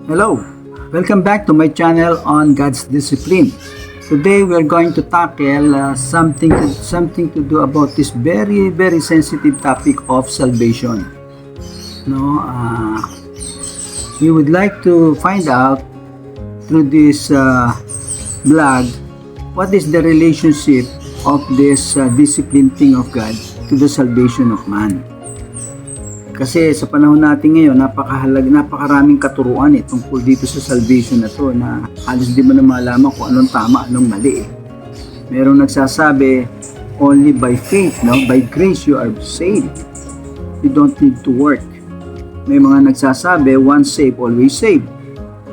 Hello, welcome back to my channel on God's Discipline. Today we are going to tackle something to do about this very sensitive topic of salvation. No, we would like to find out through this blog what is the relationship of this discipline thing of God to the salvation of man. Kasi sa panahon natin ngayon, napakaraming katuruan tungkol dito sa salvation na to na halos di mo na malaman kung anong tama, anong mali. Merong nagsasabi, only by faith, no? By grace you are saved. You don't need to work. May mga nagsasabi, once saved, always saved.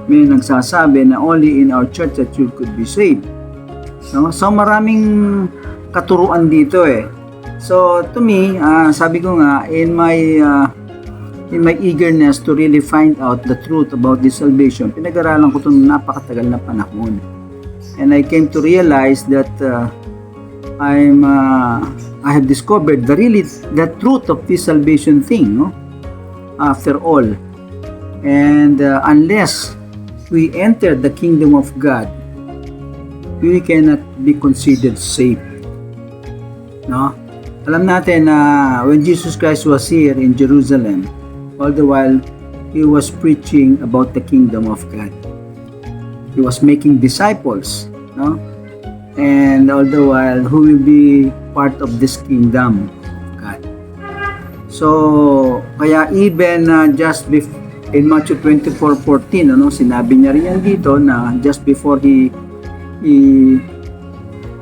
May nagsasabi na only in our church that you could be saved. No? So maraming katuruan dito So to me, sabi ko nga, in my eagerness to really find out the truth about this salvation, pinag-aralan ko itong napakatagal na panahon. And I came to realize that I have discovered the truth of this salvation thing, no? After all. And unless we enter the kingdom of God, we cannot be considered saved. No? Alam natin na when Jesus Christ was here in Jerusalem, all the while He was preaching about the kingdom of God. He was making disciples, no? And all the while, who will be part of this kingdom of God. So, kaya even just in Matthew 24:14, sinabi niya rin yan dito na just before he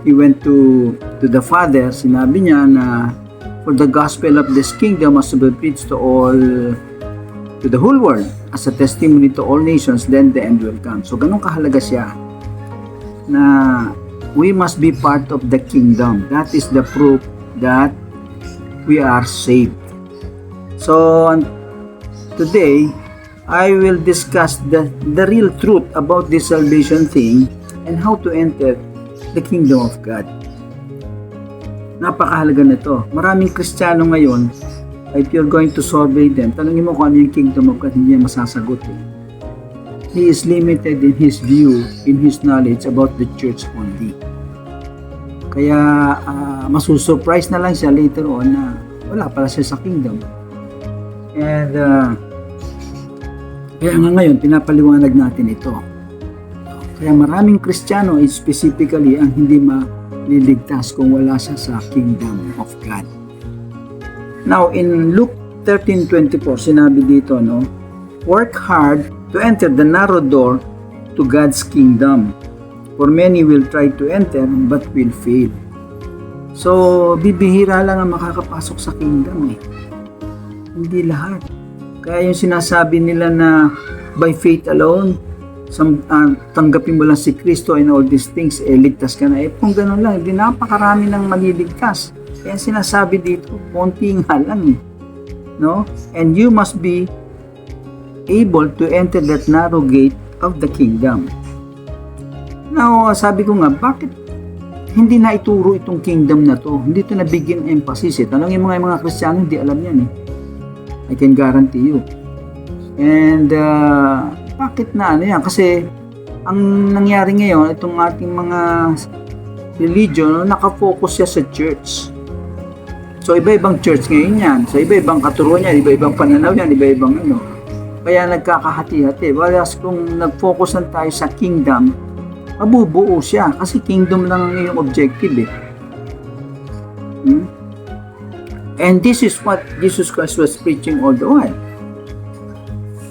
went to the Father, sinabi niya na for the gospel of this kingdom must be preached to the whole world as a testimony to all nations, then the end will come. So ganun kahalaga siya na we must be part of the kingdom. That is the proof that we are saved. So today I will discuss the real truth about this salvation thing and how to enter the kingdom of God. Napakahalaga nito. Maraming Kristiyano ngayon, if you're going to survey them, tanungin mo kung ano yung kingdom of God, hindi niya masasagot. He is limited in his view, in his knowledge about the church only. Kaya masusurprise na lang siya later on na wala pala siya sa kingdom. And kaya nga ngayon, pinapaliwanag natin ito. Kaya maraming Kristiyano, specifically, ang hindi maliligtas kung wala siya sa kingdom of God. Now, in Luke 13:24, sinabi dito, work hard to enter the narrow door to God's kingdom. For many will try to enter, but will fail. So, bibihira lang ang makakapasok sa kingdom Hindi lahat. Kaya yung sinasabi nila na by faith alone, tanggapin mo lang si Kristo and all these things, ligtas ka na. Kung gano'n lang, hindi napakarami ng maliligtas. Kaya sinasabi dito, konti nga lang no? And you must be able to enter that narrow gate of the kingdom. Now, sabi ko nga, bakit hindi na ituro itong kingdom na to? Hindi ito nabigyan emphasis. Tanongin mo nga yung mga Kristiyano, hindi alam yan I can guarantee you. And bakit na yan? Kasi ang nangyari ngayon, itong ating mga religion, nakafocus siya sa church. So iba-ibang church ngayon yan. So iba-ibang katuruan yan, iba-ibang pananaw yan, iba-ibang Kaya nagkakahati-hati. Whereas kung nag-focusan tayo sa kingdom, mabubuo siya. Kasi kingdom lang ang iyong objective And this is what Jesus Christ was preaching all the while.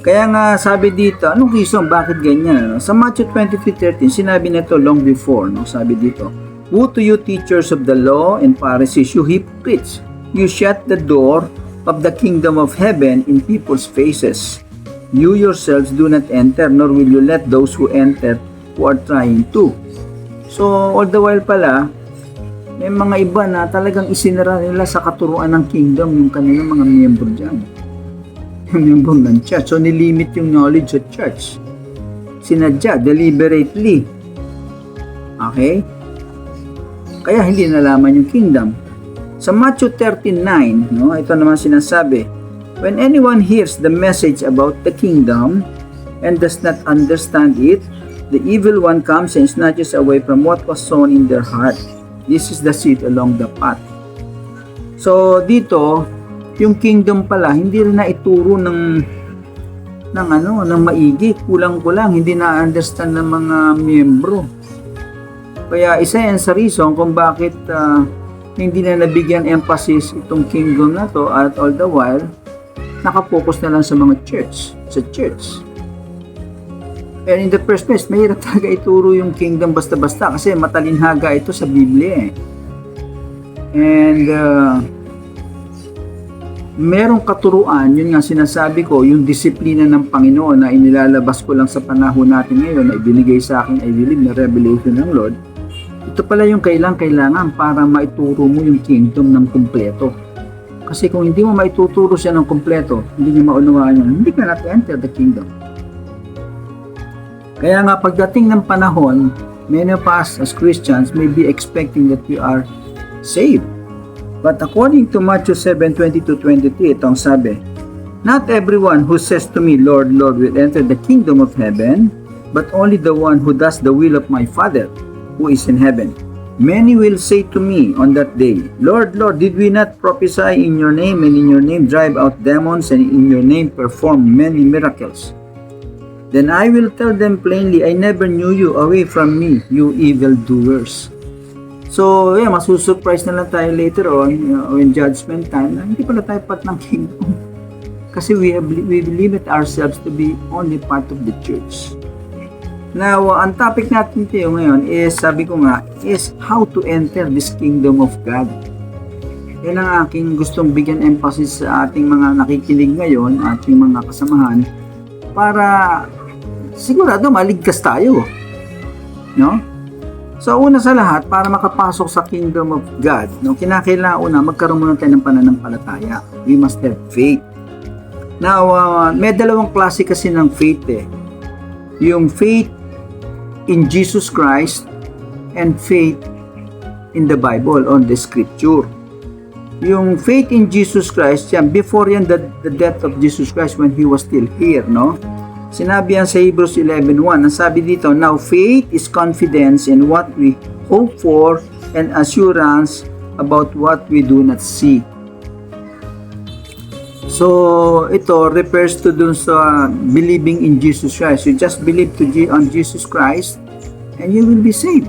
Kaya nga sabi dito, anong reason bakit ganyan? Sa Matthew 23:13, sinabi nito long before, sabi dito, woe to you teachers of the law and Pharisees, you hypocrites! You shut the door of the kingdom of heaven in people's faces. You yourselves do not enter, nor will you let those who enter who are trying to. So all the while pala, may mga iba na talagang isinara nila sa katuruan ng kingdom yung kanilang mga miyembro dyan. Miyembro ng church. So, nilimit yung knowledge of church. Sinadya, deliberately. Okay? Kaya hindi nalaman yung kingdom. Sa Matthew 13:9, ito naman sinasabi, when anyone hears the message about the kingdom and does not understand it, the evil one comes and snatches away from what was sown in their heart. This is the seed along the path. So dito, yung kingdom pala hindi rin na ituro ng maigi, kulang-kulang, hindi na-understand ng mga miyembro. Kaya isa yan sa reason kung bakit hindi na nabigyan emphasis itong kingdom na to, at all the while nakapokus na lang sa mga church. And in the first place, mahirap talaga ituro yung kingdom basta-basta kasi matalinhaga ito sa Biblia eh. And merong katuruan, yun nga sinasabi ko, yung disiplina ng Panginoon na inilalabas ko lang sa panahon natin ngayon na ibinigay sa akin, I believe, na revelation ng Lord. Ito pala yung kailangan para maituro mo yung kingdom ng kumpleto. Kasi kung hindi mo maituturo siya ng kumpleto, hindi niya maunawaan yun, hindi ka not enter the kingdom. Kaya nga pagdating ng panahon, many of us as Christians may be expecting that we are saved. But according to Matthew 7:20-23, itong sabi, "Not everyone who says to me, Lord, Lord, will enter the kingdom of heaven, but only the one who does the will of my Father who is in heaven. Many will say to me on that day, Lord, Lord, did we not prophesy in your name, and in your name drive out demons, and in your name perform many miracles? Then I will tell them plainly, I never knew you, away from me, you evildoers." So, yeah, masusurprise na lang tayo later on, in judgment time, na hindi pala tayo part ng kingdom. Kasi we limit ourselves to be only part of the church. Now, ang topic natin tayo ngayon is, sabi ko nga, is how to enter this kingdom of God. Yan ang aking gustong bigyan emphasis sa ating mga nakikinig ngayon, ating mga kasamahan, para sigurado maligtas tayo. No? So, una sa lahat, para makapasok sa kingdom of God, no, kinakailangan una, magkaroon muna tayo ng pananampalataya. We must have faith. Now, may dalawang klase kasi ng faith eh. Yung faith in Jesus Christ and faith in the Bible, on the scripture. Yung faith in Jesus Christ, yan, before yan, the death of Jesus Christ when He was still here, no? Sinabi yan sa Hebrews 11:1. Ang sabi dito, now faith is confidence in what we hope for and assurance about what we do not see. So, ito refers to dun sa believing in Jesus Christ. You just believe on Jesus Christ and you will be saved.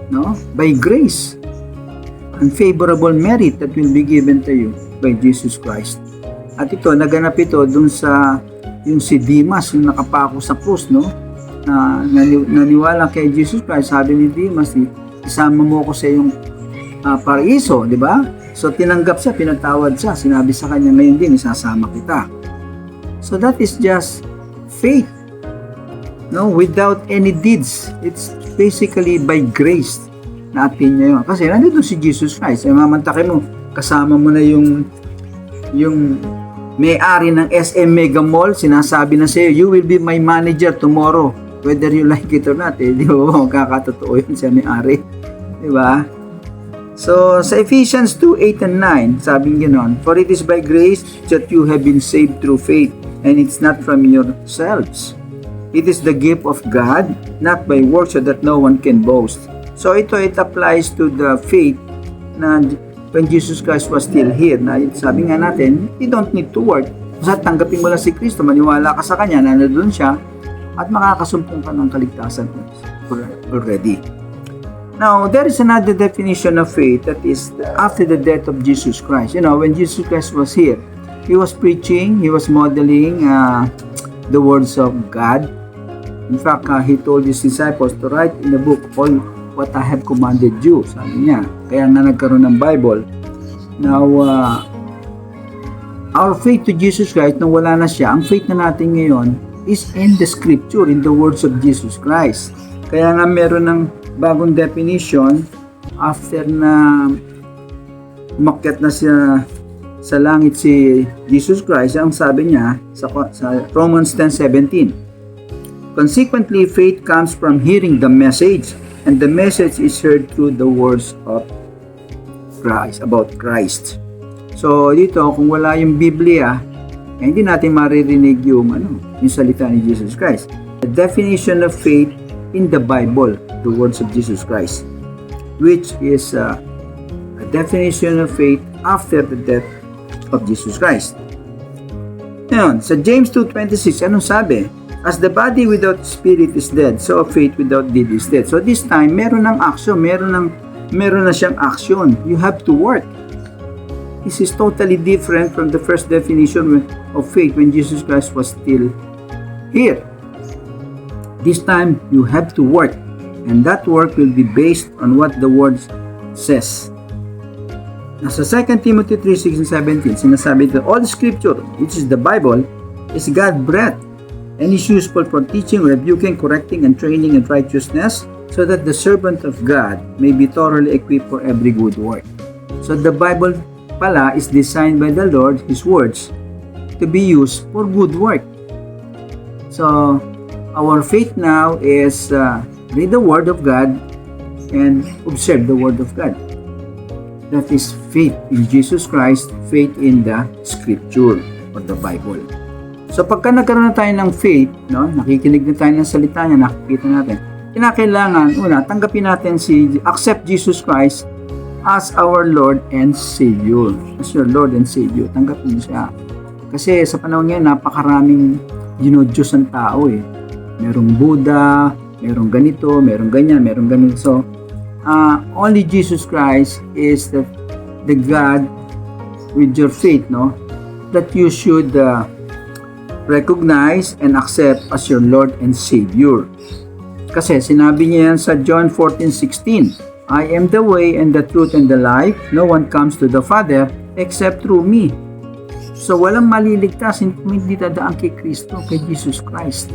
No? By grace. Unfavorable merit that will be given to you by Jesus Christ. At ito, naganap ito dun sa yung si Demas, yung nakapako sa krus, no? Naniwala kay Jesus Christ, sabi ni Demas, isama mo ko sa iyong paraiso, di ba? So tinanggap siya, pinatawad siya, sinabi sa kanya, ngayon din isasama kita. So that is just faith, no? Without any deeds. It's basically by grace natin niya yun. Kasi nandito si Jesus Christ, mamantakin mo, kasama mo na yung may-ari ng SM Mega Mall, sinasabi na sa'yo, you will be my manager tomorrow, whether you like it or not, eh, di ba? Magkakatotoo yun siya may-ari, di ba? So, sa Ephesians 2:8 and 9, sabi gano'n, for it is by grace that you have been saved through faith, and it's not from yourselves. It is the gift of God, not by works, so that no one can boast. So, it applies to the faith na when Jesus Christ was still here, na sabi nga natin, you don't need to work. Basta tanggapin mo lang si Kristo, maniwala ka sa Kanya, na nandun siya, at makakasumpong ka ng kaligtasan already. Now, there is another definition of faith that is after the death of Jesus Christ. You know, when Jesus Christ was here, He was preaching, He was modeling the words of God. In fact, He told His disciples to write in the book all what I have commanded you, sabi niya. Kaya na nagkaroon ng Bible. Now, our faith to Jesus Christ, nung wala na siya, ang faith na natin ngayon is in the scripture, in the words of Jesus Christ. Kaya nga meron ng bagong definition after na umakyat na siya sa langit si Jesus Christ. Ang sabi niya sa Romans 10:17, consequently, faith comes from hearing the message, and the message is heard through the words of Christ, about Christ. So dito, kung wala yung Biblia, Kaya hindi natin maririnig yung salita ni Jesus Christ. The definition of faith in the Bible, the words of Jesus Christ, which is a definition of faith after the death of Jesus Christ. Ngayon, sa James 2:26, anong sabi? As the body without spirit is dead, so faith without deed is dead. So this time, meron ng action, meron na siyang action. You have to work. This is totally different from the first definition of faith when Jesus Christ was still here. This time, you have to work. And that work will be based on what the Word says. Nasa 2 Timothy 3:16-17, sinasabi ito, all scripture, which is the Bible, is God-breathed and is useful for teaching, rebuking, correcting, and training in righteousness, so that the servant of God may be thoroughly equipped for every good work. So the Bible pala is designed by the Lord, His words, to be used for good work. So our faith now is read the Word of God and observe the Word of God. That is faith in Jesus Christ, faith in the Scripture or the Bible. So pagka nagkaroon na tayo ng faith, nakikinig na tayo ng salita niya, nakikita natin, kinakailangan, una, tanggapin natin accept Jesus Christ as our Lord and Savior. As your Lord and Savior, tanggapin siya. Kasi sa panahon ngayon, napakaraming dinodiyos ang tao eh. Merong Buddha, merong ganito, merong ganyan, merong ganito. So, only Jesus Christ is the God with your faith, that you should recognize and accept as your Lord and Savior. Kasi sinabi niya yan sa John 14:16, I am the way and the truth and the life. No one comes to the Father except through me. So walang maliligtas kung hindi dadaan kay Kristo, kay Jesus Christ.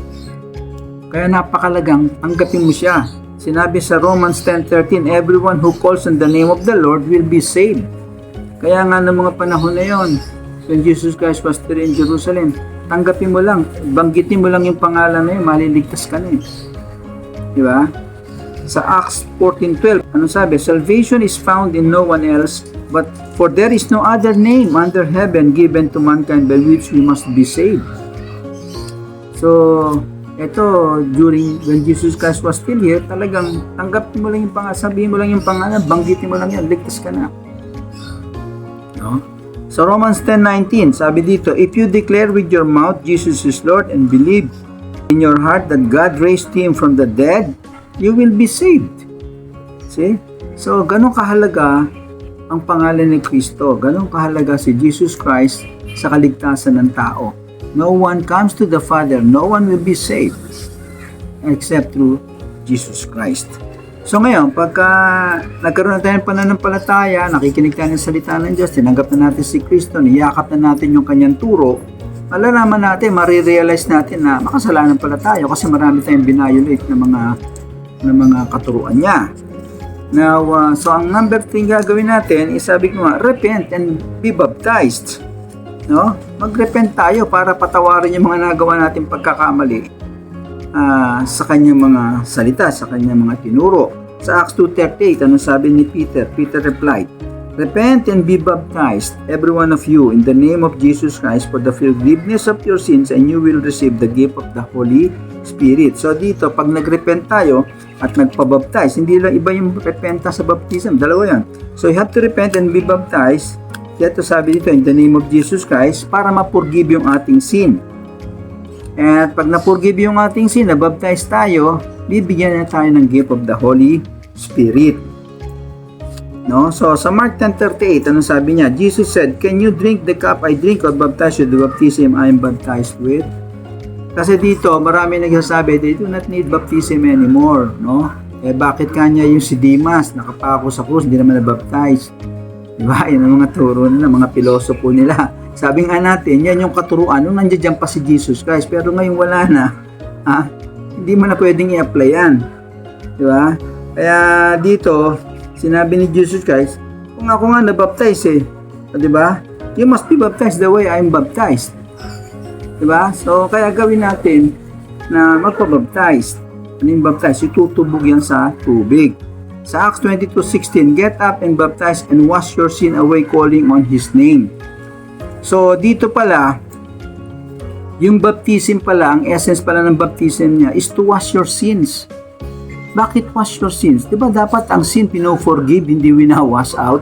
Kaya napakalagang tanggapin mo siya. Sinabi sa Romans 10:13, everyone who calls on the name of the Lord will be saved. Kaya nga ng mga panahon na yon, when Jesus Christ was there in Jerusalem, tanggapin mo lang, banggitin mo lang yung pangalan na yun, maliligtas ka na eh. Di ba? Sa Acts 14:12, ano sabi? Salvation is found in no one else, but for there is no other name under heaven given to mankind by which we must be saved. So, ito, when Jesus Christ was still here, talagang tanggapin mo lang yung pangalan, sabihin mo lang yung pangalan, banggitin mo lang yan, ligtas ka na. No? So Romans 10:19, sabi dito, if you declare with your mouth Jesus is Lord and believe in your heart that God raised Him from the dead, you will be saved. See? So, ganun kahalaga ang pangalan ni Kristo. Ganun kahalaga si Jesus Christ sa kaligtasan ng tao. No one comes to the Father, no one will be saved except through Jesus Christ. So ngayon, pagka nagkaroon na tayo ng pananampalataya, nakikinig tayo ng salita ng Diyos, tinanggap na natin si Kristo, niyakap na natin yung kanyang turo, malalaman natin, marirealize natin na makasalanan pala tayo kasi marami tayong binayolate ng mga katuruan niya. Now, so ang number 3 gagawin natin, sabi ko nga, repent and be baptized. No? Mag-repent tayo para patawarin yung mga nagawa natin pagkakamali sa kanyang mga salita, sa kanyang mga tinuro. Sa Acts 2:38, ano sabi ni Peter? Peter replied, repent and be baptized, every one of you, in the name of Jesus Christ for the forgiveness of your sins, and you will receive the gift of the Holy Spirit. So dito, pag nag-repent tayo at nagpabaptize, hindi lang iba yung repenta sa baptism, dalawa yan. So you have to repent and be baptized. Dito sabi dito, in the name of Jesus Christ, para ma-forgive yung ating sin. At pag na-forgive yung ating sin, na-baptize tayo, bibigyan na tayo ng gift of the Holy Spirit. No? So, sa Mark 10:38, ano sabi niya? Jesus said, can you drink the cup I drink or baptize you with the baptism I am baptized with? Kasi dito, marami nagsasabi, they do not need baptism anymore. No? Bakit kanya yung si Dimas, nakapako sa krus, hindi naman na-baptize? Diba? Yan ang mga turo nila, mga pilosopo nila. Sabi nga natin, yan yung katuruan nung nandiyan pa si Jesus Christ. Pero ngayon wala na. Hindi mo na pwedeng i-apply yan. Diba? Kaya dito, sinabi ni Jesus Christ, kung ako nga nabaptize diba? You must be baptized the way I'm baptized. Diba? So, kaya gawin natin na magpabaptize. Ano yung baptize? Itutubog yan sa tubig. Sa Acts 22:16, get up and baptize and wash your sin away calling on His name. So, dito pala, Yung baptism pala, ang essence pala ng baptism niya is to wash your sins. Bakit wash your sins? Diba dapat ang sin pino-forgive, hindi wina-wash out?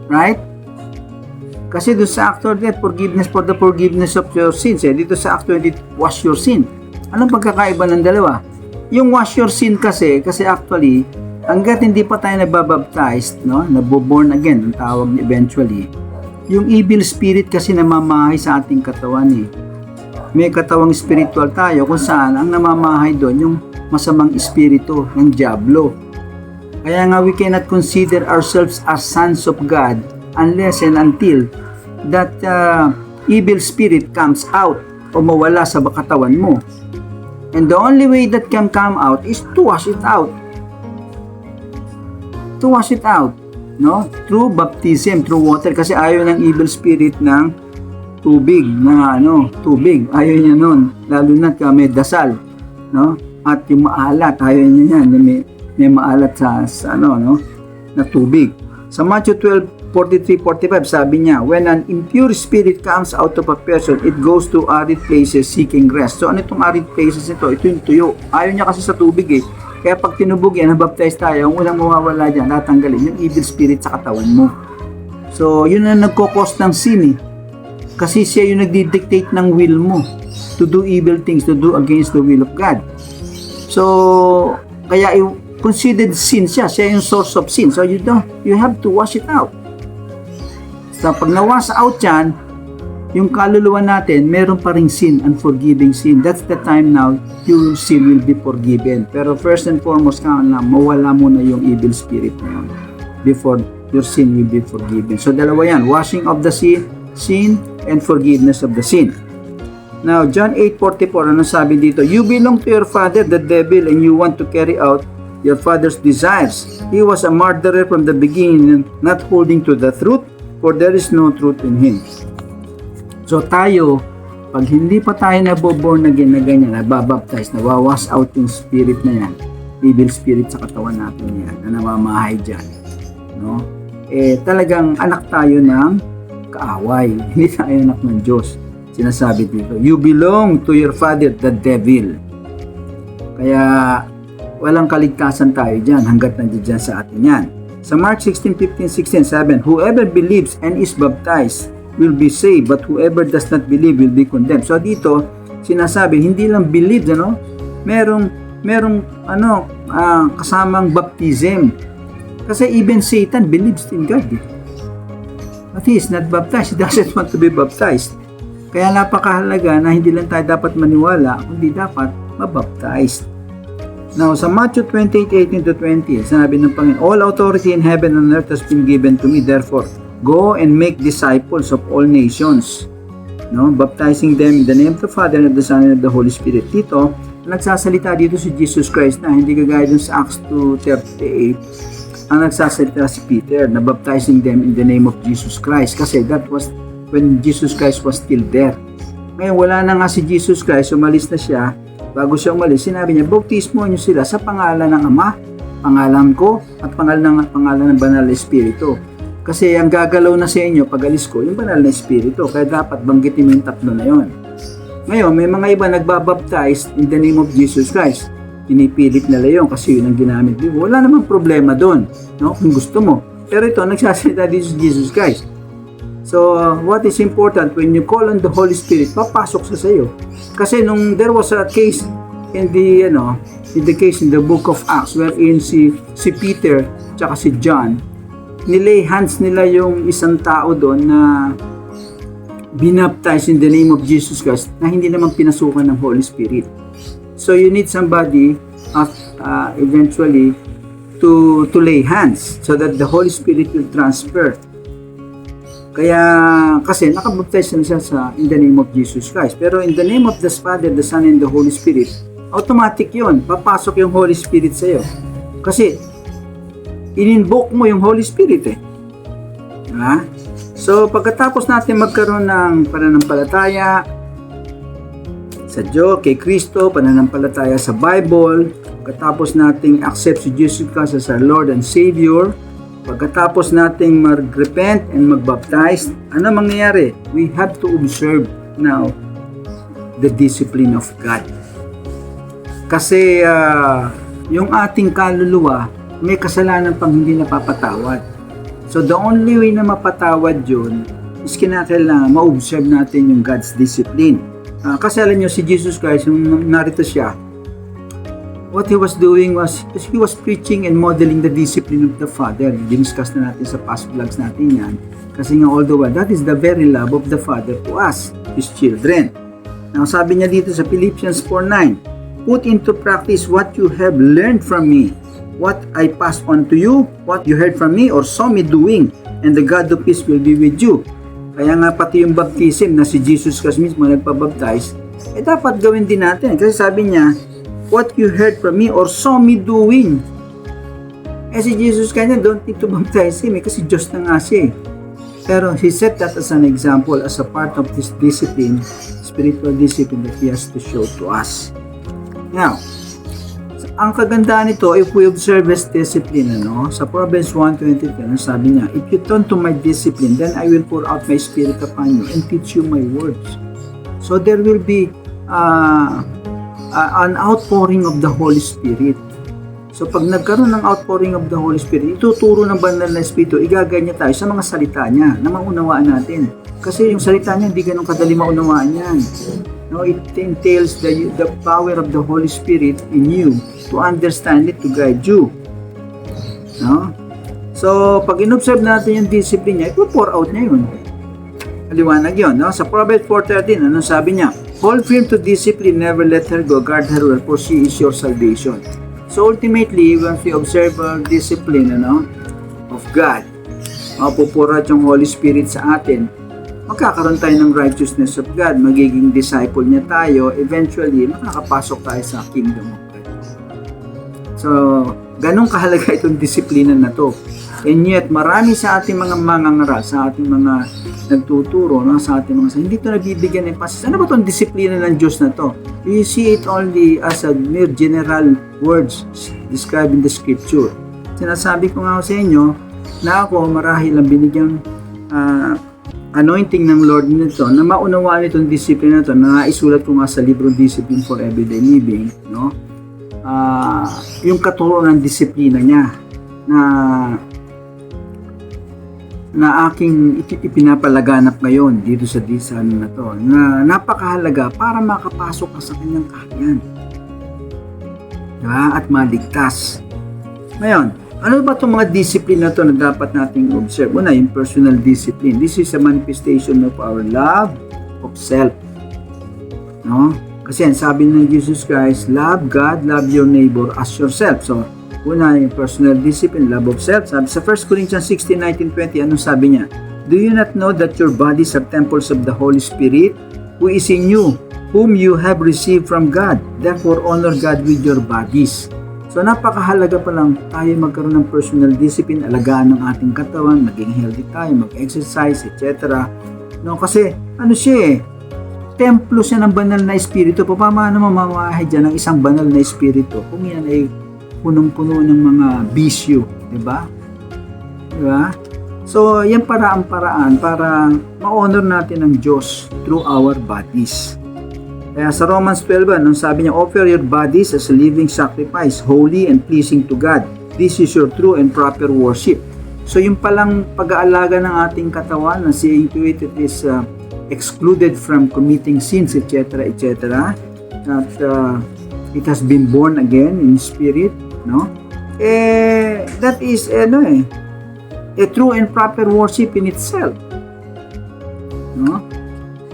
Right? Kasi doon sa Acts 28, forgiveness for the forgiveness of your sins. Dito sa Acts 28, wash your sin. Anong pagkakaiba ng dalawa? Yung wash your sin kasi actually, hanggat hindi pa tayo nababaptized, no? Naboborn again, ang tawag eventually, yung evil spirit kasi namamahay sa ating katawan eh. May katawang spiritual tayo kung saan ang namamahay doon yung masamang espiritu ng diablo. Kaya nga we cannot consider ourselves as sons of God unless and until that evil spirit comes out o mawala sa katawan mo. And the only way that can come out is to wash it out. To wash it out, no? Through baptism, through water, kasi ayaw ng evil spirit ng tubig, tubig. Ayaw niya nun, lalo na may dasal, no? At yung maalat, ayaw niya yan, may maalat sa na tubig. Sa Matthew 12:43-45, sabi niya, when an impure spirit comes out of a person, it goes to arid places seeking rest. So ano itong arid places nito? Ito yung tuyo. Ayaw niya kasi sa tubig eh. Kaya pag tinubog yan, nabaptize tayo, ang unang mawawala dyan, natanggalin yung evil spirit sa katawan mo. So, yun ang nagkukos ng sin eh. Kasi siya yung nagdi-dictate ng will mo to do evil things, to do against the will of God. So, kaya considered sin siya yung source of sin. So, you have to wash it out. So, pag na-wash out yan, yung kaluluwa natin, meron pa ring sin, unforgiving sin. That's the time now, your sin will be forgiven. Pero first and foremost, mawala muna yung evil spirit na yun before your sin will be forgiven. So, dalawa yan, washing of the sin and forgiveness of the sin. Now, John 8:44, ano sabi dito? You belong to your father, the devil, and you want to carry out your father's desires. He was a murderer from the beginning, not holding to the truth, for there is no truth in him. So tayo, pag hindi pa tayo naboborn again na ganyan, nababaptize, nawawash out yung spirit na yan, evil spirit sa katawan natin yan, na namamahay dyan, no? Talagang anak tayo ng kaaway, hindi tayo anak ng Diyos. Sinasabi dito, you belong to your father, the devil. Kaya walang kaligtasan tayo dyan hanggat nandiyan sa atin yan. Sa Mark 16:15-16, sabi, whoever believes and is baptized will be saved, but whoever does not believe will be condemned. So dito, sinasabi, hindi lang believe, merong kasamang baptism. Kasi even Satan believes in God. But he is not baptized. He doesn't want to be baptized. Kaya napakahalaga na hindi lang tayo dapat maniwala, kundi dapat mabaptized. Now, sa Matthew 28:18-20, sinabi ng Panginoon, all authority in heaven and earth has been given to me, therefore, go and make disciples of all nations, baptizing them in the name of the Father and of the Son and of the Holy Spirit. Dito, nagsasalita dito si Jesus Christ na hindi kagaya dun sa Acts 2:38, ang nagsasalita si Peter na baptizing them in the name of Jesus Christ, kasi that was when Jesus Christ was still there. Ngayon, wala na nga si Jesus Christ, umalis na siya. Bago siya umalis, sinabi niya, bautismo niyo sila sa pangalan ng Ama, pangalan ko, at pangalan ng Banal na Espiritu. Kasi ang gagalaw na sa inyo pag alis ko, yung Banal na Espiritu. Kaya dapat banggitin mo yung tatlo na yon. Ngayon, may mga iba nagbabaptize in the name of Jesus Christ. Pinipilit nila yun kasi yun ang ginamit dito. Wala namang problema doon, kung gusto mo. Pero ito, nagsasalita dito si Jesus Christ. So, what is important, when you call on the Holy Spirit, papasok sa iyo. Kasi nung there was a case in the book of Acts, wherein si Peter tsaka si John, nilay hands nila yung isang tao doon na binaptize in the name of Jesus Christ na hindi naman pinasukan ng Holy Spirit. So, you need somebody eventually to lay hands so that the Holy Spirit will transfer. Kaya, kasi nakabaptize na siya in the name of Jesus Christ. Pero in the name of the Father, the Son, and the Holy Spirit, automatic yun. Papasok yung Holy Spirit sa iyo. Kasi, in-invoke mo yung Holy Spirit . So, pagkatapos natin magkaroon ng pananampalataya sa Diyos, kay Kristo, pananampalataya sa Bible, pagkatapos nating accept si Jesus Christ as our Lord and Savior, pagkatapos nating mag-repent and mag-baptize, ano mangyayari? We have to observe now the discipline of God. Kasi yung ating kaluluwa may kasalanan pang hindi napapatawad. So the only way na mapatawad yun is kinakailangan ma-observe natin yung God's discipline. Kasi alam nyo, si Jesus Christ, yung narito siya, what he was doing was, he was preaching and modeling the discipline of the Father. Diniscuss na natin sa past vlogs natin yan. Kasi nga all the while, that is the very love of the Father to us, His children. Now, sabi niya dito sa Philippians 4:9, put into practice what you have learned from me, what I passed on to you, what you heard from me or saw me doing, and the God of peace will be with you. Kaya nga pati yung baptism na si Jesus Christ mismo nagpabaptize, dapat gawin din natin. Kasi sabi niya, what you heard from me or saw me doing. Si Jesus kanya, don't need to baptize him kasi Diyos na nga siya. Pero he set that as an example, as a part of his discipline, spiritual discipline that he has to show to us. Now, ang kagandahan nito, if we observe his discipline, sa Proverbs 1:23, sabi niya, if you turn to my discipline, then I will pour out my spirit upon you and teach you my words. So there will be an outpouring of the Holy Spirit. So pag nagkaroon ng outpouring of the Holy Spirit, ituturo ng banal na Espiritu, igaganya tayo sa mga salita niya na maunawaan natin. Kasi yung salita niya, hindi ganun kadali maunawaan yan. No, it entails the power of the Holy Spirit in you to understand it, to guide you. No? So pag inobserve natin yung discipline niya, ito-pour out niya yun. Liwanag yun. No? Sa Proverbs 4:13, ano sabi niya? Hold firm to discipline, never let her go, guard her well, for she is your salvation. So ultimately, once we observe our discipline of God, mapupurat yung Holy Spirit sa atin, magkakaroon tayo ng righteousness of God, magiging disciple niya tayo, eventually, makakapasok tayo sa kingdom of God. So, ganun kahalaga itong disiplina na to. And yet, marami sa ating mga mangangaral, sa ating mga nagtuturo, sa ating mga hindi ito nabibigyan ng emphasis. Ano ba itong disiplina ng Diyos na to? You see it only as a mere general words described in the scripture. Sinasabi ko nga sa inyo na ako marahil ang binigyang anointing ng Lord nito na maunawaan itong disiplina na ito na isulat ko nga sa libro Discipline for Everyday Living, yung katuruan ng disiplina niya na aking ipinapalaganap ngayon dito sa disan na to, na napakahalaga para makapasok ka sa kanyang kaharian, at maligtas. Ngayon, ano ba itong mga discipline na to na dapat nating observe? Una, yung personal discipline. This is a manifestation of our love of self. Kasi sabi ng Jesus Christ, love God, love your neighbor as yourself. So, una, yung personal discipline, love of self. Sabi sa 1 Corinthians 16:19-20, anong sabi niya? Do you not know that your bodies are temples of the Holy Spirit, who is in you, whom you have received from God? Therefore, honor God with your bodies. So, napakahalaga pa lang tayo magkaroon ng personal discipline, alagaan ng ating katawan, maging healthy tayo, mag-exercise, etc. Kasi, templo siya ng banal na espiritu. Paano mamamahay dyan ng isang banal na espiritu kung yan ay punong-puno ng mga bisyo, diba? So, yan paraan para ma-honor natin ang Diyos through our bodies. Kaya sa Romans 12, nung sabi niya, offer your bodies as a living sacrifice, holy and pleasing to God. This is your true and proper worship. So, yung palang pag-aalaga ng ating katawan na seeing to it is excluded from committing sins, etc., etc., that it has been born again in spirit, that is a true and proper worship in itself.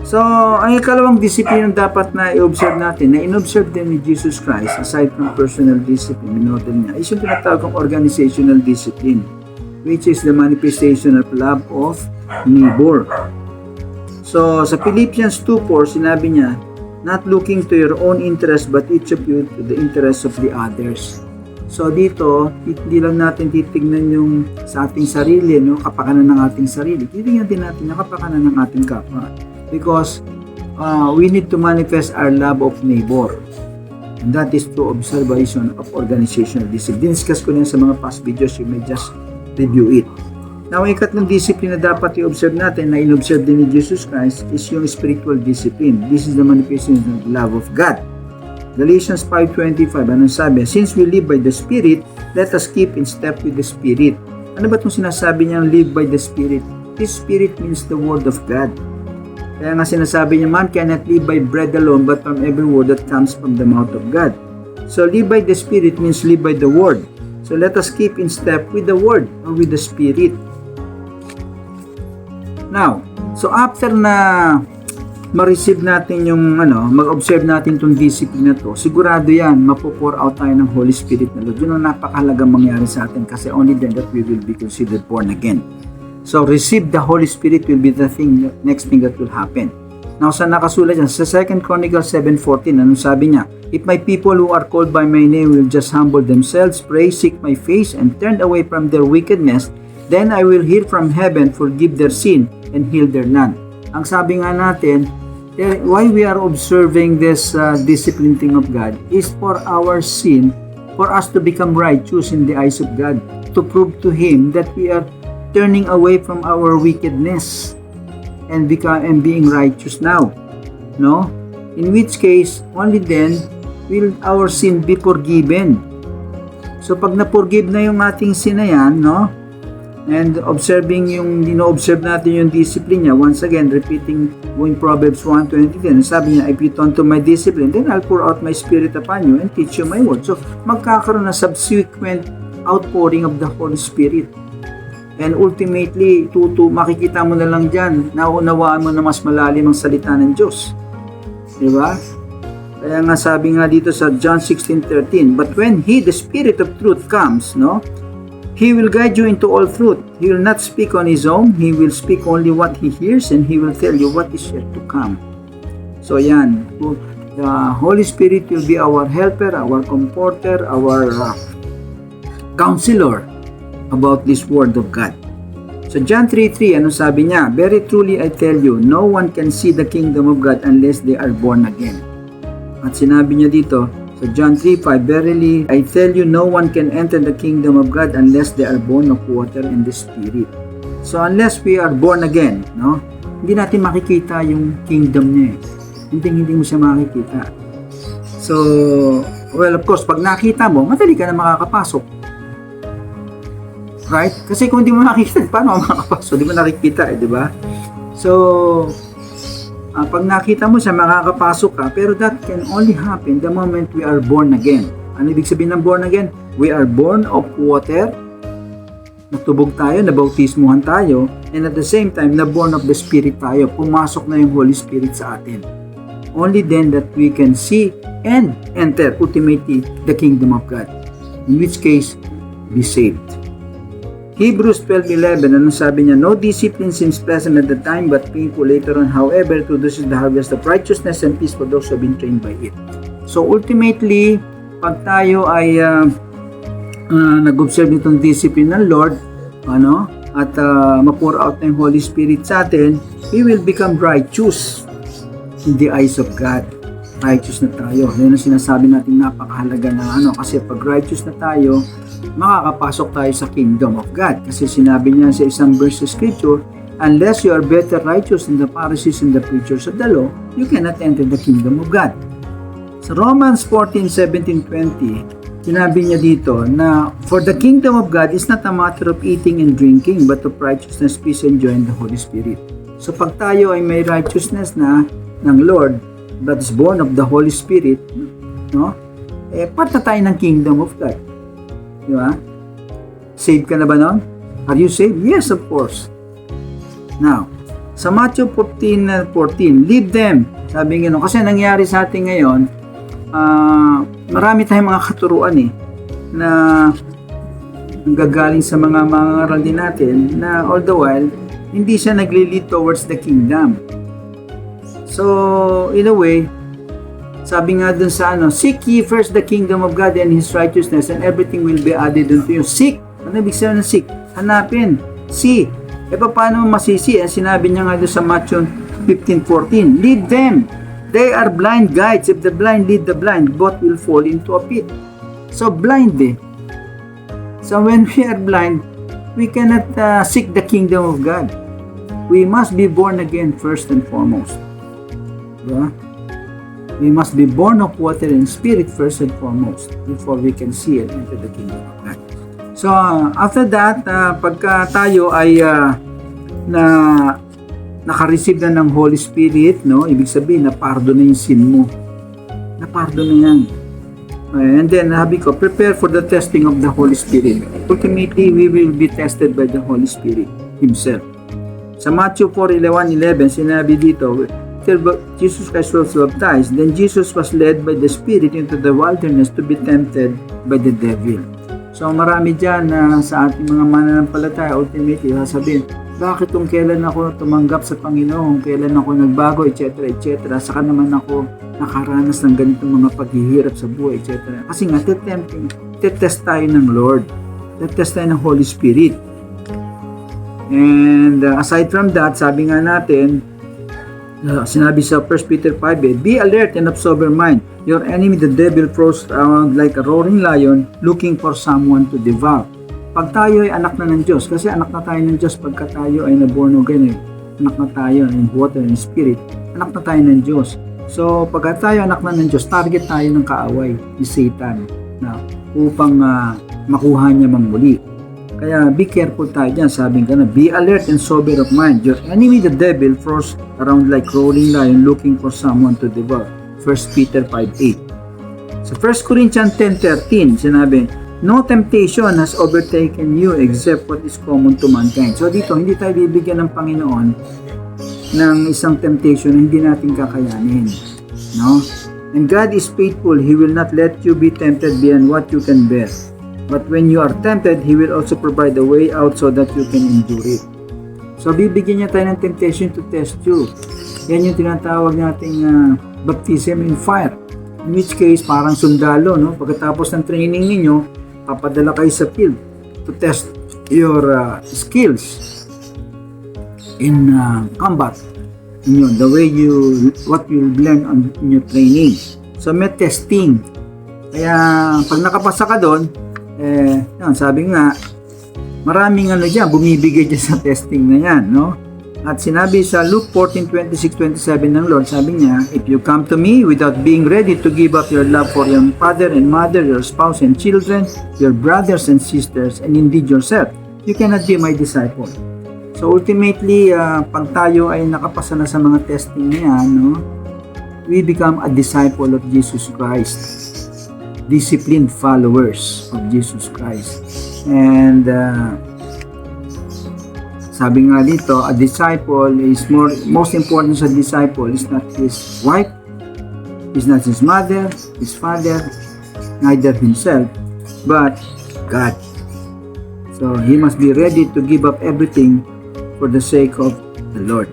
So, ang ikalawang discipline dapat na i-observe natin, na in-observe din ni Jesus Christ, aside from personal discipline, minodel niya, is yung tinatawag kong organizational discipline, which is the manifestation of love of neighbor. So, sa Philippians 2:4, sinabi niya, not looking to your own interest, but each of you to the interest of the others. So, dito, hindi lang natin titignan yung sa ating sarili, kapakanan ng ating sarili. Titignan din natin yung kapakanan ng ating kapwa. Because we need to manifest our love of neighbor. And that is through observation of organizational discipline. Discuss ko na sa mga past videos, you may just review it. Now, ang ikatlong discipline na dapat i-observe natin, na in-observe din ni Jesus Christ, is yung spiritual discipline. This is the manifestation of the love of God. Galatians 5:25, anong sabi? Since we live by the Spirit, let us keep in step with the Spirit. Ano ba itong sinasabi niyang live by the Spirit? This Spirit means the Word of God. Kaya nga sinasabi niya, man cannot live by bread alone, but from every word that comes from the mouth of God. So, live by the Spirit means live by the Word. So, let us keep in step with the Word or with the Spirit. Now, so after na ma-receive natin yung mag-observe natin itong discipline na to, sigurado yan, mapo-pour out tayo ng Holy Spirit na Lord. Yun ang napakahalagang mangyari sa atin kasi only then that we will be considered born again. So, receive the Holy Spirit will be the next thing that will happen. Now, saan nakasulat yan? Sa 2 Chronicles 7:14, anong sabi niya? If my people who are called by my name will just humble themselves, pray, seek my face, and turn away from their wickedness, then I will hear from heaven, forgive their sin, and heal their land. Ang sabi nga natin, why we are observing this discipline thing of God is for our sin, for us to become righteous in the eyes of God, to prove to Him that we are turning away from our wickedness and being righteous now. No? In which case, only then will our sin be forgiven. So pag na-forgive na yung ating sin na yan, no? And observing yung dino-observe natin yung discipline niya, once again repeating in Proverbs 1:20, sabi niya, if you turn to my discipline, then I'll pour out my spirit upon you and teach you my word. So magkakaroon na subsequent outpouring of the Holy Spirit. And ultimately, makikita mo na lang dyan, naunawaan mo na mas malalim ang salita ng Diyos. Diba? Kaya nga sabi nga dito sa John 16:13, but when He, the Spirit of truth, comes, no? He will guide you into all truth. He will not speak on His own. He will speak only what He hears, and He will tell you what is yet to come. So yan, the Holy Spirit will be our helper, our comforter, our counselor about this Word of God. So John 3:3, ano sabi niya? Very truly I tell you, no one can see the kingdom of God unless they are born again. At sinabi niya dito, so John 3:5, verily I tell you, no one can enter the kingdom of God unless they are born of water and the Spirit. So unless we are born again, no, hindi natin makikita yung kingdom niya. Hindi mo siya makikita. So, well, of course, pag nakita mo, madali ka na makakapasok. Right? Kasi kung hindi mo nakikita, paano makakapasok? Hindi mo nakikita, di ba? So, pag nakita mo siya, makakapasok ka, pero that can only happen the moment we are born again. Ano ibig sabihin ng born again? We are born of water, natubog tayo, nabautismuhan tayo, and at the same time, na-born of the Spirit tayo. Pumasok na yung Holy Spirit sa atin. Only then that we can see and enter ultimately the kingdom of God. In which case, be saved. Hebrews 12:11, ano sabi niya? No discipline seems pleasant at the time, but painful later on. However, to this is the harvest of righteousness and peace for those who have been trained by it. So ultimately, pag tayo ay nag-observe nitong discipline ng Lord, at ma-pour out ng Holy Spirit sa atin, we will become righteous in the eyes of God. Righteous na tayo. Yan ang sinasabi natin, napakahalaga na kasi pag righteous na tayo, makakapasok tayo sa kingdom of God. Kasi sinabi niya sa isang verse sa scripture, unless you are better righteous than the Pharisees and the preachers of the law, you cannot enter the kingdom of God. Sa Romans 14:17-20, sinabi niya dito na, for the kingdom of God is not a matter of eating and drinking, but of righteousness, peace, and joy in the Holy Spirit. So pag tayo ay may righteousness na ng Lord, that is born of the Holy Spirit, part na tayo ng kingdom of God. Di ba? Saved ka na ba nun? Are you saved? Yes, of course. Now, sa Matthew 14:14, leave them. Sabi nga kasi nangyari sa atin ngayon, marami tayong mga katuruan na gagaling sa mga aral din natin na all the while, hindi siya nagli-lead towards the kingdom. So, in a way, sabi nga dun sa seek ye first the kingdom of God and His righteousness, and everything will be added unto you. Seek. Ano ibig sabihin ng seek? Hanapin. See. Paano masisi? Sinabi niya nga doon sa Matthew 15:14, lead them. They are blind guides. If the blind lead the blind, both will fall into a pit. So, blind So, when we are blind, we cannot seek the kingdom of God. We must be born again first and foremost. Diba? We must be born of water and spirit first and foremost before we can see it into the kingdom of God. So, after that, pagka tayo ay naka-receive na ng Holy Spirit, no? Ibig sabihin, na-pardon na yung sin mo. Na-pardon na yan. And then, sabi ko, prepare for the testing of the Holy Spirit. Ultimately, we will be tested by the Holy Spirit Himself. Sa Matthew 4:11, sinabi dito, Jesus Christ was baptized, then Jesus was led by the Spirit into the wilderness to be tempted by the devil. So marami dyan na sa ating mga mananampalataya, ultimately, sasabihin, bakit kung kailan ako tumanggap sa Panginoon, kailan ako nagbago, etc., etc., saka naman ako nakaranas ng ganitong mga paghihirap sa buhay, etc. Kasi nga, tetest tayo ng Lord. Tetest tayo ng Holy Spirit. And aside from that, sabi nga natin, sinabi sa 1 Peter 5, be alert and of sober mind. Your enemy, the devil, prowls around like a roaring lion looking for someone to devour. Pag tayo ay anak na ng Diyos, kasi anak na tayo ng Diyos pagka tayo ay na-born again, anak na tayo in water and spirit, anak na tayo ng Diyos. So pagka tayo anak na ng Diyos, target tayo ng kaaway ni Satan na upang makuha niya muli. Kaya be careful tayo dyan. Sabi ka na, be alert and sober of mind. Your enemy, the devil, prowls around like roaring lion looking for someone to devour. 1 Peter 5:8. Sa 1 Corinthians 10:13, sinabi, no temptation has overtaken you except what is common to mankind. So dito, hindi tayo bibigyan ng Panginoon ng isang temptation na hindi natin kakayanin. No? And God is faithful. He will not let you be tempted beyond what you can bear. But when you are tempted, He will also provide a way out so that you can endure it. So, bibigyan niya tayo ng temptation to test you. Yan yung tinatawag nating baptism in fire. In which case, parang sundalo, no? Pagkatapos ng training ninyo, papadala kayo sa field to test your skills in combat. The way what you learn in your training. So, may testing. Kaya, pag nakapasa ka doon, sabi nga, maraming dyan, bumibigay dyan sa testing na yan, no? At sinabi sa Luke 14:26-27 ng Lord, sabi niya, if you come to me without being ready to give up your love for your father and mother, your spouse and children, your brothers and sisters, and indeed yourself, you cannot be my disciple. So ultimately, pag tayo ay nakapasa na sa mga testing na yan, no? We become a disciple of Jesus Christ. Disciplined followers of Jesus Christ. And sabi nga dito, a disciple is most important sa disciple is not his wife, is not his mother, his father, neither himself, but God. So he must be ready to give up everything for the sake of the Lord.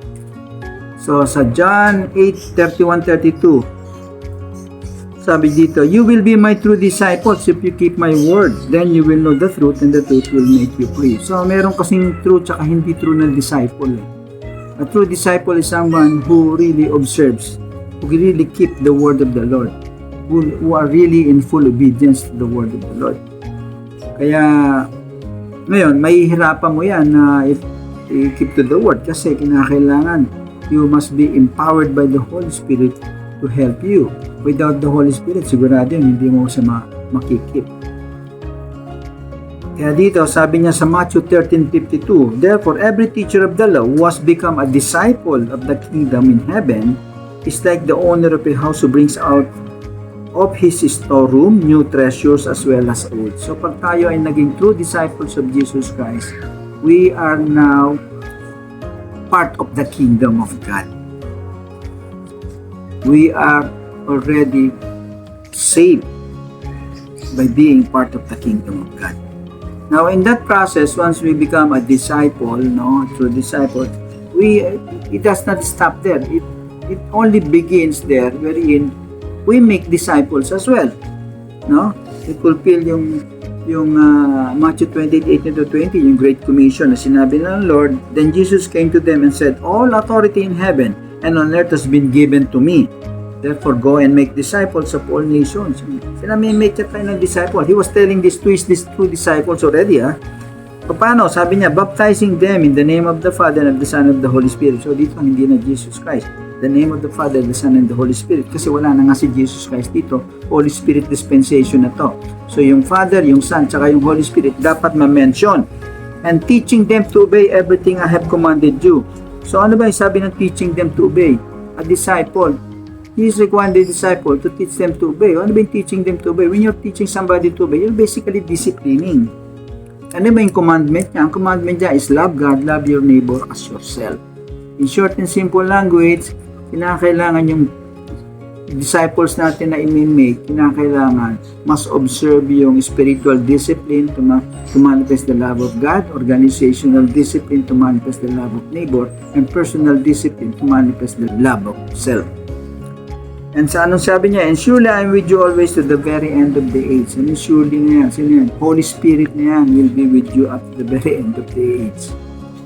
So sa John 8:31-32, sabi dito, you will be my true disciples if you keep my word. Then you will know the truth and the truth will make you free. So, meron kasing true tsaka hindi true na disciple. A true disciple is someone who really observes, who really keep the word of the Lord, who are really in full obedience to the word of the Lord. Kaya, ngayon, mahihirapan mo yan na if you keep to the word kasi kinakailangan you must be empowered by the Holy Spirit to help you. Without the Holy Spirit, sigurado yun, hindi mo siya makikip. Kaya dito, sabi niya sa Matthew 13:52, therefore, every teacher of the law who has become a disciple of the kingdom in heaven is like the owner of a house who brings out of his storeroom new treasures as well as old. So, pag tayo ay naging true disciples of Jesus Christ, we are now part of the kingdom of God. We are already saved by being part of the kingdom of God. Now, in that process, once we become a disciple, true disciple, it does not stop there. It only begins there, wherein we make disciples as well. No? We fulfill yung Matthew 28:18-20, yung Great Commission na sinabi ng Lord. Then Jesus came to them and said, all authority in heaven and on earth has been given to me. Therefore, go and make disciples of all nations. Sinamimake niya tayo ng disciple. He was telling this to his two disciples already. Paano? Sabi niya, baptizing them in the name of the Father and of the Son and of the Holy Spirit. So dito hindi na Jesus Christ. The name of the Father, the Son, and the Holy Spirit. Kasi wala na nga si Jesus Christ dito. Holy Spirit dispensation na to. So yung Father, yung Son, tsaka yung Holy Spirit dapat ma-mention. And teaching them to obey everything I have commanded you. So ano ba yung sabi ng teaching them to obey? A disciple. He is requiring the disciple to teach them to obey. Ano ba yung teaching them to obey? When you're teaching somebody to obey, you're basically disciplining. Ano ba yung commandment niya? Ang commandment niya is love God, love your neighbor as yourself. In short and simple language, kinakailangan yung disciples natin na i-make, kinakailangan mas observe yung spiritual discipline to manifest the love of God, organizational discipline to manifest the love of neighbor, and personal discipline to manifest the love of self. And sa anong sabi niya, and surely I am with you always to the very end of the age. And surely na yan, sino yan? Holy Spirit na yan will be with you up to the very end of the age.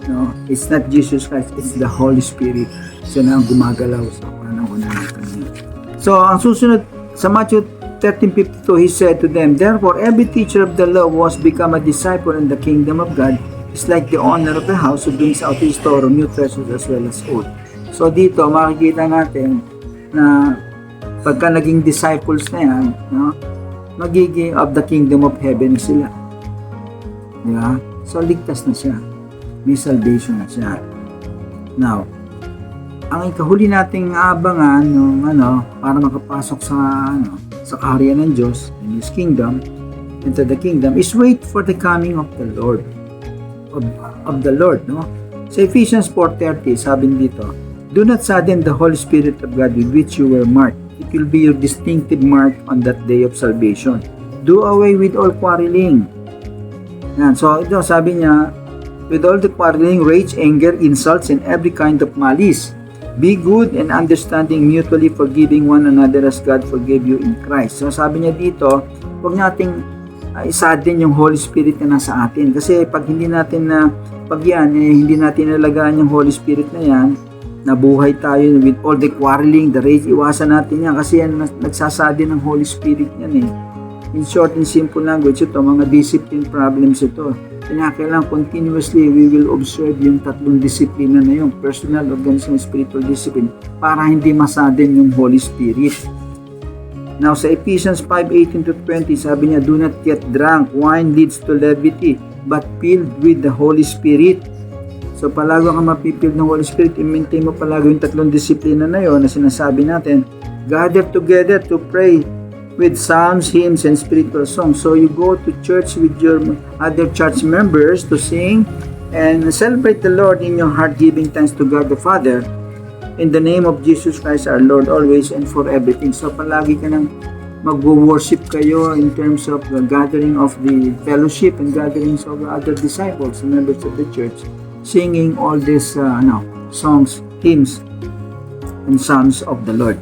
No, it's not Jesus Christ, it's the Holy Spirit. Siya na ang gumagalaw sa panahon natin. So, ang susunod sa Matthew 13:52, he said to them, therefore, every teacher of the law who has become a disciple in the kingdom of God is like the owner of the house who brings out his store of new treasures as well as old. So, dito, makikita natin na pagka naging disciples na yan, no, magiging of the kingdom of heaven sila. Diba? So, ligtas na siya. May salvation na siya. Now, ang ikahuli nating abangan ng para makapasok sa kaharian ng Diyos in His kingdom, into the kingdom, is wait for the coming of the Lord. Of the Lord, no? Sa Ephesians 4:30, sabi dito, do not sadden the Holy Spirit of God with which you were marked. It will be your distinctive mark on that day of salvation. Do away with all quarreling. Yan. So, ito sabi niya, with all the quarreling, rage, anger, insults, and every kind of malice. Be good and understanding, mutually forgiving one another as God forgave you in Christ. So, sabi niya dito, huwag nating isadin yung Holy Spirit na nasa atin. Kasi pag hindi natin hindi natin nalagaan yung Holy Spirit na yan, nabuhay tayo with all the quarreling, the rage, iwasan natin yan kasi yan nagsasadin ng Holy Spirit yan eh. In short and simple language, ito, mga discipline problems ito. Kailangan continuously, we will observe yung tatlong disiplina na yung personal, organizational, spiritual discipline para hindi masadin yung Holy Spirit. Now, sa Ephesians 5:18-20, sabi niya, do not get drunk. Wine leads to levity, but filled with the Holy Spirit. So, palagi ka mapipilled ng Holy Spirit, i-maintain mo palagi yung tatlong disiplina na yun na sinasabi natin. Gather together to pray with psalms, hymns, and spiritual songs. So, you go to church with your other church members to sing and celebrate the Lord in your heart, giving thanks to God the Father in the name of Jesus Christ our Lord, always and for everything. So, palagi ka nang mag-worship kayo in terms of the gathering of the fellowship and gatherings of the other disciples, members of the church, singing all these songs, hymns, and psalms of the Lord.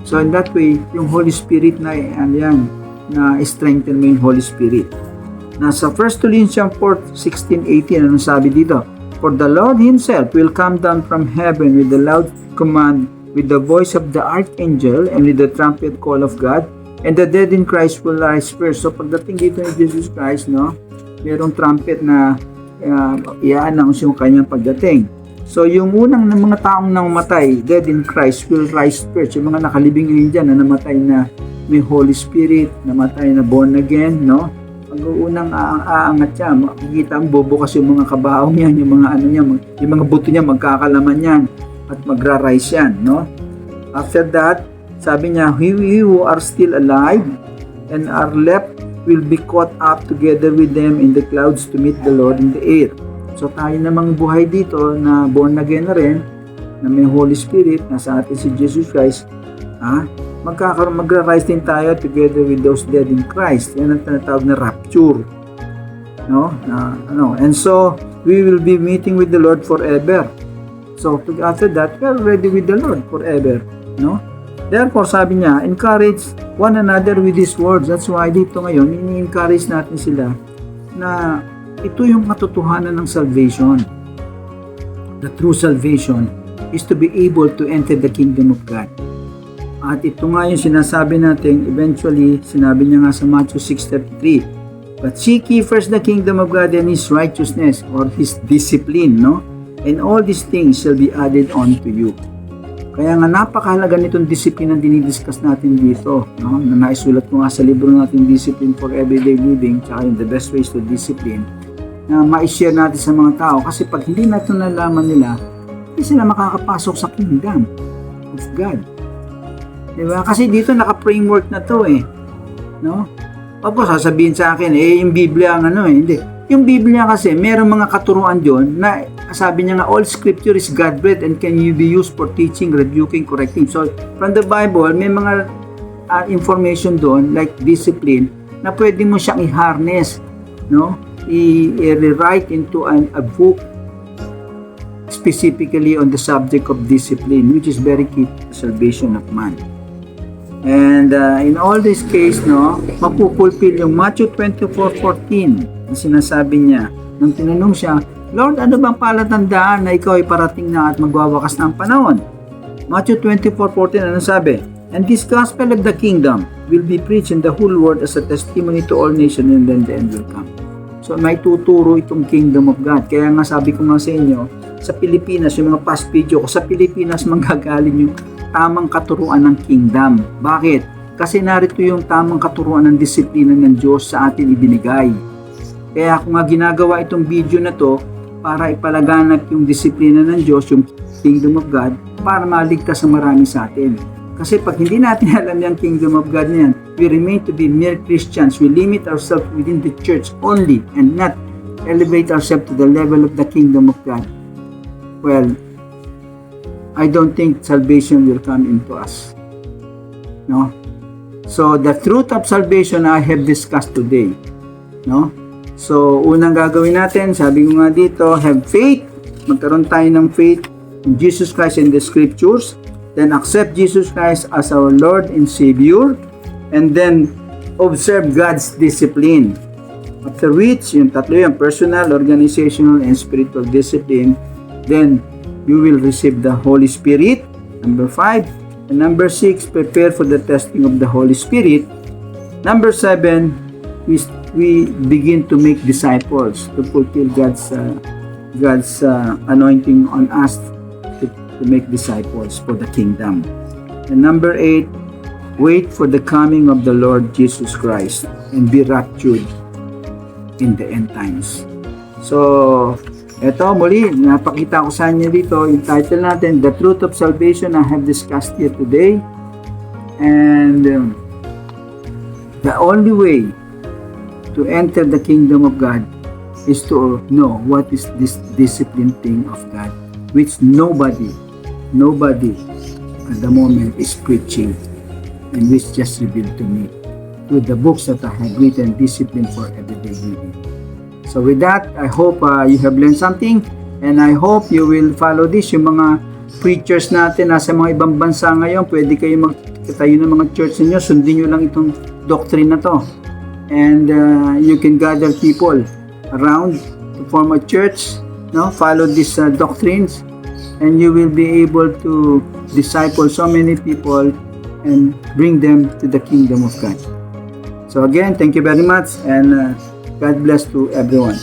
So, in that way, yung Holy Spirit na strengthen mo yung Holy Spirit. Nasa 1 Thessalonians 4:16-18, anong sabi dito? For the Lord Himself will come down from heaven with the loud command, with the voice of the archangel, and with the trumpet call of God, and the dead in Christ will rise first. So, pagdating dito ni Jesus Christ, mayroong trumpet na i-announce yung kanyang pagdating. So, yung unang ng mga taong namatay, dead in Christ, will rise first. Yung mga nakalibing ngayon dyan na namatay na may Holy Spirit, namatay na born again, no? Pag-uunang aangat siya, makikita ang bubukas yung mga kabaong yan, yung mga yung mga buto niya, magkakalaman yan, at magra-rise yan, no? After that, sabi niya, we who are still alive and are left will be caught up together with them in the clouds to meet the Lord in the air. So tayo namang buhay dito na born again na rin, na may Holy Spirit, nasa atin si Jesus Christ, magra-rise din tayo together with those dead in Christ. Yan ang tinatawag na rapture. No? And so, we will be meeting with the Lord forever. So, after that, we are ready with the Lord forever. No? Therefore, sabi niya, encourage one another with these words. That's why dito ngayon, ini-encourage natin sila na ito yung katotohanan ng salvation. The true salvation is to be able to enter the kingdom of God. At ito nga yung sinasabi natin, eventually, sinabi niya nga sa Matthew 6:33, But seek ye first the kingdom of God and His righteousness, or His discipline, no? And all these things shall be added on to you. Kaya nga napakahalaga nitong discipline na dinidiscuss natin dito, no? Na naisulat ko nga sa libro natin, Discipline for Everyday Living, tsaka yung The Best Ways to Discipline, na ma-share natin sa mga tao. Kasi pag hindi natin nalaman nila, hindi sila makakapasok sa kingdom of God. Diba? Kasi dito naka-framework na to eh. No? Opo, sasabihin sa akin, yung Biblia ang hindi. Yung Biblia kasi, merong mga katuruan dyan na sabi niya nga, all scripture is God-breathed and can be used for teaching, rebuking, correcting. So, from the Bible, may mga information doon, like discipline, na pwede mo siyang i-harness, no? I-rewrite into a book specifically on the subject of discipline, which is very key to the salvation of man. And in all this case, no, mapupulfill yung Matthew 24:14 na sinasabi niya, nung tinanong siya, Lord, ano bang palatandaan na ikaw ay parating na at magwawakas na ang panahon? Matthew 24:14, ano sabi? And this gospel of the kingdom will be preached in the whole world as a testimony to all nations, and then the end will come. So may tuturo itong kingdom of God. Kaya nga sabi ko nga sa inyo, sa Pilipinas, yung mga past video ko, sa Pilipinas manggagaling yung tamang katuruan ng kingdom. Bakit? Kasi narito yung tamang katuruan ng disiplina ng Diyos sa atin ibinigay. Kaya ako nga ginagawa itong video na to para ipalaganap yung disiplina ng Diyos, yung kingdom of God, para maligtas ang marami sa atin. Kasi pag hindi natin alam yung kingdom of God na yan, we remain to be mere Christians. We limit ourselves within the church only and not elevate ourselves to the level of the kingdom of God. Well, I don't think salvation will come into us. No? So, the truth of salvation I have discussed today. No? So, unang gagawin natin, sabi ko nga dito, have faith. Magkaroon tayo ng faith in Jesus Christ and the Scriptures. Then accept Jesus Christ as our Lord and Savior, and then observe God's discipline. After which, yung tatlo yung personal, organizational, and spiritual discipline, then you will receive the Holy Spirit. Number 5. And number 6, prepare for the testing of the Holy Spirit. Number 7, we begin to make disciples to fulfill God's anointing on us to make disciples for the kingdom. And number 8, wait for the coming of the Lord Jesus Christ and be raptured in the end times. So, eto muli, napakita ko sa inyo dito, yung title natin, The Truth of Salvation I have discussed here today. And the only way to enter the kingdom of God is to know what is this discipline thing of God, which nobody at the moment is preaching, and which just revealed to me with the books that I have written, Discipline for Everyday Living. So with that, I hope you have learned something, and I hope you will follow this. Yung mga preachers natin nasa mga ibang bansa ngayon, pwede kayo magtayo ng mga church ninyo, sundin nyo lang itong doctrine na to, and you can gather people around to form a church, no? Follow these doctrines, and you will be able to disciple so many people and bring them to the kingdom of God. So again, thank you very much, and God bless to everyone.